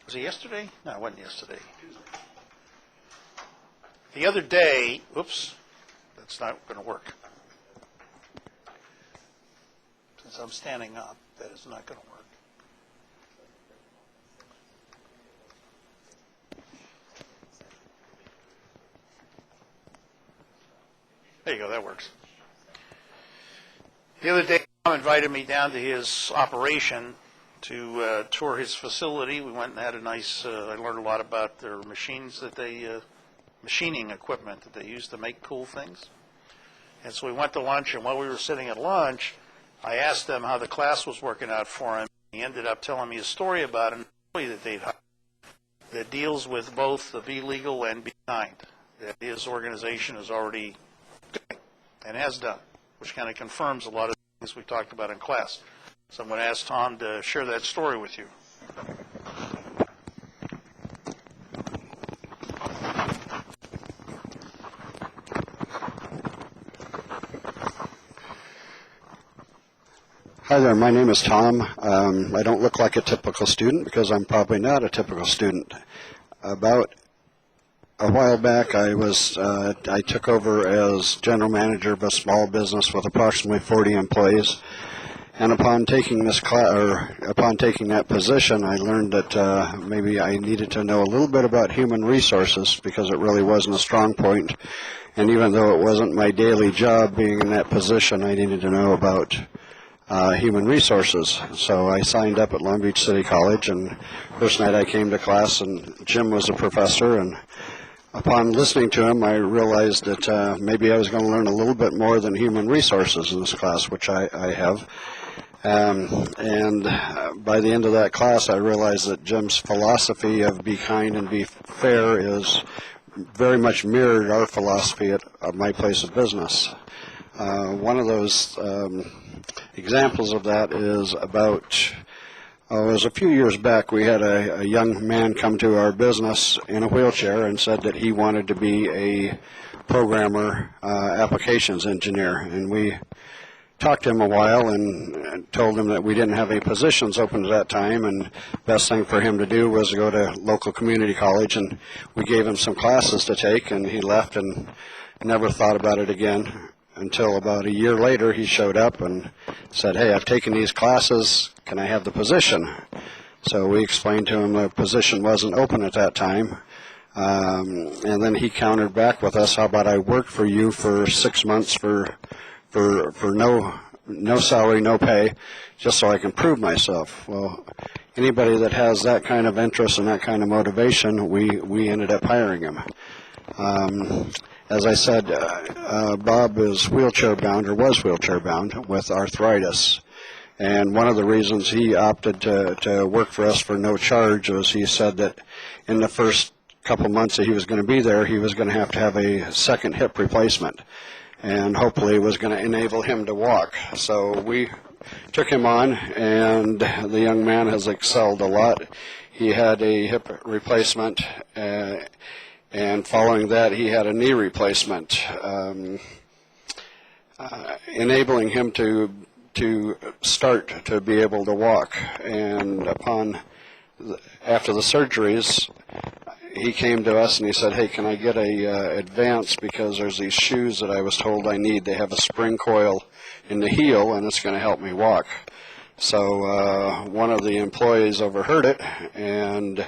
Was it yesterday? No, it wasn't yesterday. The other day, oops, that's not going to work. Since I'm standing up, that is not going to work. There you go, that works. The other day, Tom invited me down to his operation to tour his facility. We went and had a nice, I learned a lot about their machines that they, machining equipment that they use to make cool things. And so we went to lunch, and while we were sitting at lunch, I asked them how the class was working out for him. He ended up telling me a story about an employee that they'd hired that deals with both the Be Legal and Be Kind, that his organization is already doing and has done, which kind of confirms a lot of things we talked about in class. So I'm going to ask Tom to share that story with you. Hi there, my name is Tom. I don't look like a typical student because I'm probably not a typical student. About a while back, I took over as general manager of a small business with approximately 40 employees. And upon taking that position, I learned that maybe I needed to know a little bit about human resources because it really wasn't a strong point. And even though it wasn't my daily job being in that position, I needed to know about human resources. So I signed up at Long Beach City College, and first night I came to class, and Jim was a professor, and upon listening to him, I realized that maybe I was going to learn a little bit more than human resources in this class, which I have. And by the end of that class, I realized that Jim's philosophy of be kind and be fair is very much mirrored our philosophy at my place of business. One of those examples of that is about, it was a few years back, we had a young man come to our business in a wheelchair and said that he wanted to be a programmer, applications engineer. And we talked to him a while and told him that we didn't have any positions open at that time, and best thing for him to do was to go to local community college, and we gave him some classes to take, and he left and never thought about it again until about a year later he showed up and said, "Hey, I've taken these classes, can I have the position?" So we explained to him the position wasn't open at that time, and then he countered back with us, "How about I work for you for 6 months for no salary, no pay, just so I can prove myself." Well, anybody that has that kind of interest and that kind of motivation, we ended up hiring him. As I said, Bob is wheelchair bound, or was wheelchair bound, with arthritis. And one of the reasons he opted to work for us for no charge was he said that in the first couple months that he was going to be there, he was going to have a second hip replacement, and hopefully was going to enable him to walk. So we took him on, and the young man has excelled a lot. He had a hip replacement, and following that he had a knee replacement, enabling him to start to be able to walk. And after the surgeries, he came to us and he said, "Hey, can I get a advance, because there's these shoes that I was told I need. They have a spring coil in the heel, and it's going to help me walk." So one of the employees overheard it, and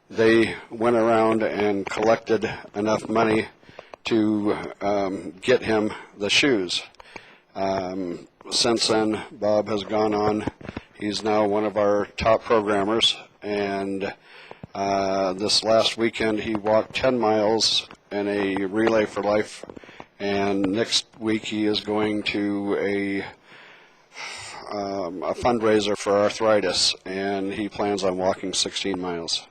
they went around and collected enough money to get him the shoes. Since then, Bob has gone on. He's now one of our top programmers, and this last weekend he walked 10 miles in a Relay for Life, and next week he is going to a fundraiser for arthritis, and he plans on walking 16 miles.